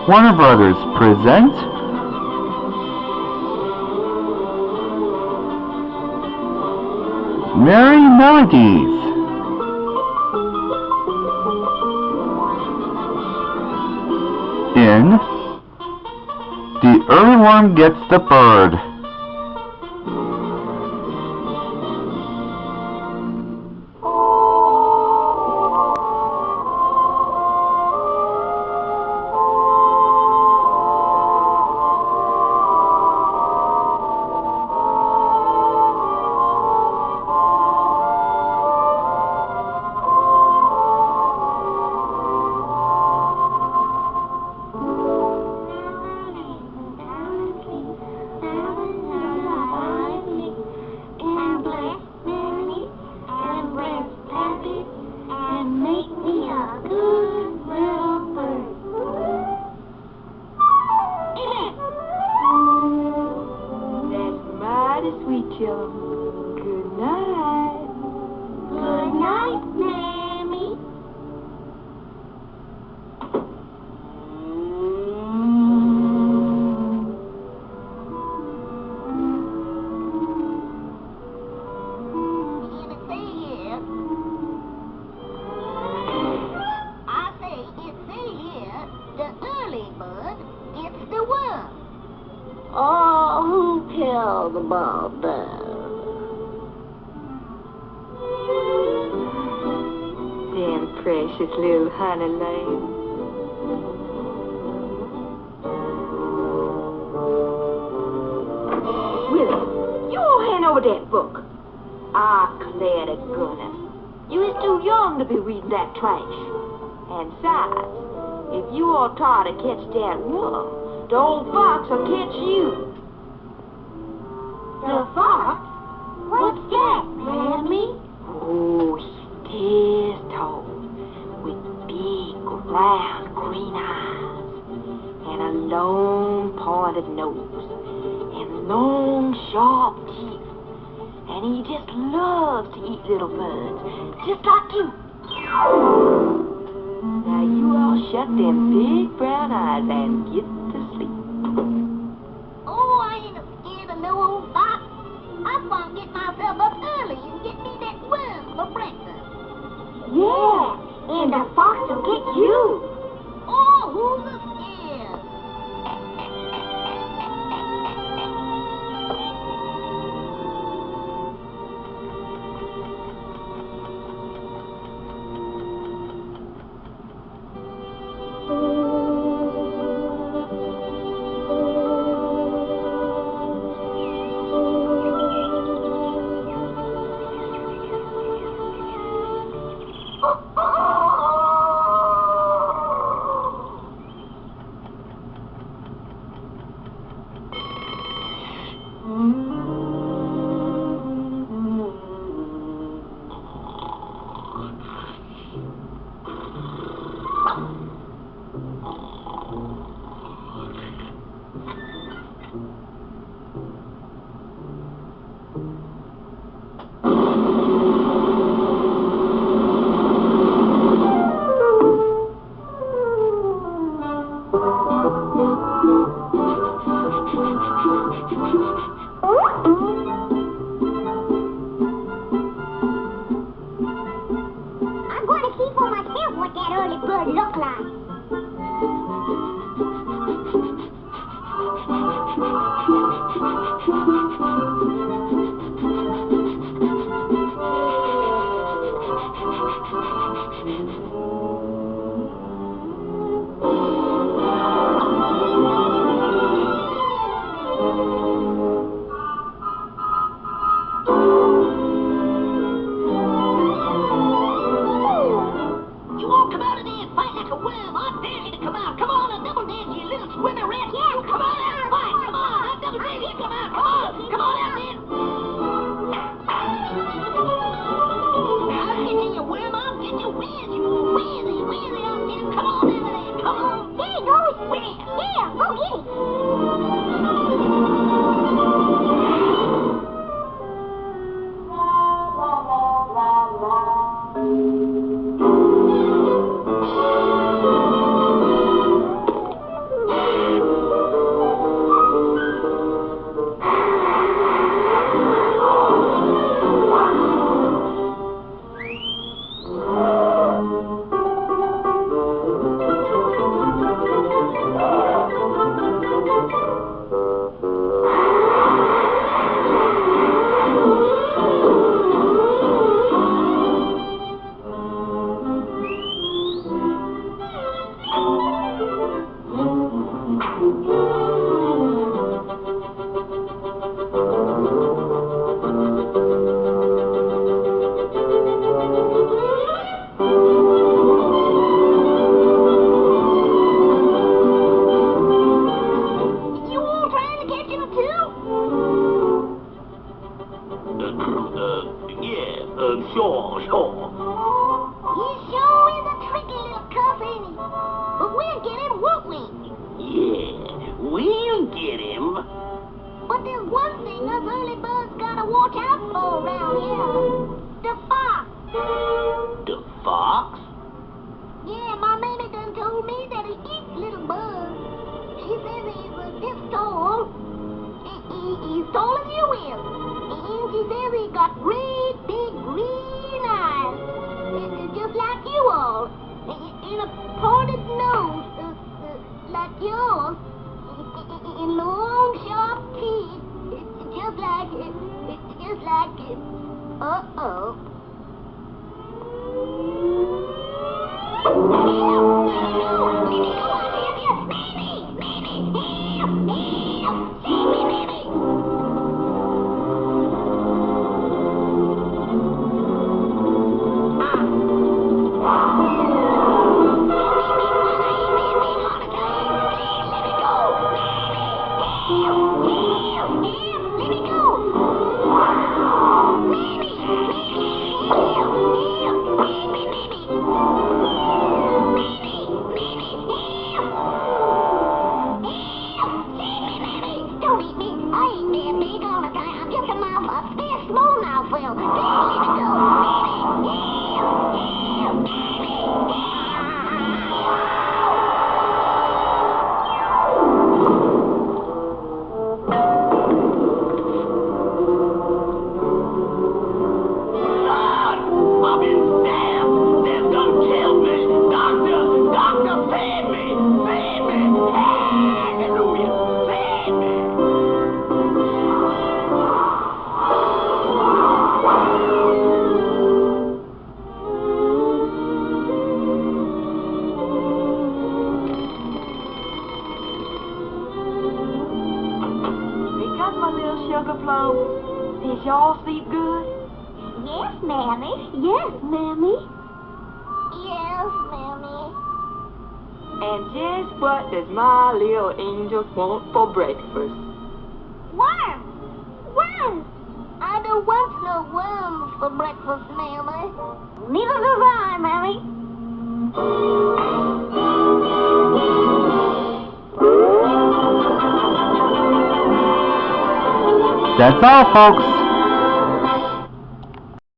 Warner Brothers present Merrie Melodies. In The Earlyworm Gets the Bird. Sweet children. Good night. Good night, Mammy. I say it here, the early bird gets the worm. Oh, who cares about that? Damn precious little honey lamb. Willie, you all hand over that book. I declare to goodness. You is too young to be reading that trash. And besides, if you all try to catch that worm, the old fox will catch you. The fox? What's that, Mammy? Oh, he's tall, with big, round, green eyes, and a long, pointed nose, and long, sharp teeth. And he just loves to eat little birds, just like you. Now you all shut them big brown eyes and get to sleep. Oh, I ain't scared of no old fox. I'm gonna get myself up early and get me that worm for breakfast. Yeah, and the fox will get you. Oh, who's scared? I'm going to see for myself what that early bird look like. You all come out of there and fight like a worm. I dare you to come out. Come on, a double dare you little swimmer rat. Yeah, come on out and fight. Come on, I double dare you to come out. Come on, come on out there. I'll get you, you worm. I'll get you. Where's you? Where's he? Where's he? I'll get him. Come on out of there. Come on. There he goes. Where? There, go get him. and a pointed nose, like yours, and long sharp teeth, just like, uh-oh. Don't eat me. I ain't that big all the time. I'm just a mouth, a big small mouth, Will. Please let me go. Lord, I've been stabbed. They've done killed me. Doctor, save me. Save me. Hallelujah. Save me. Because my little sugar plum, did y'all sleep good? Yes, Mammy. Yes, Mammy. Yes, Mammy. And just what does my little angel want for breakfast? Worms! Worms! I don't want no worms for breakfast, Mammy. Neither do I, Mammy. That's all, folks.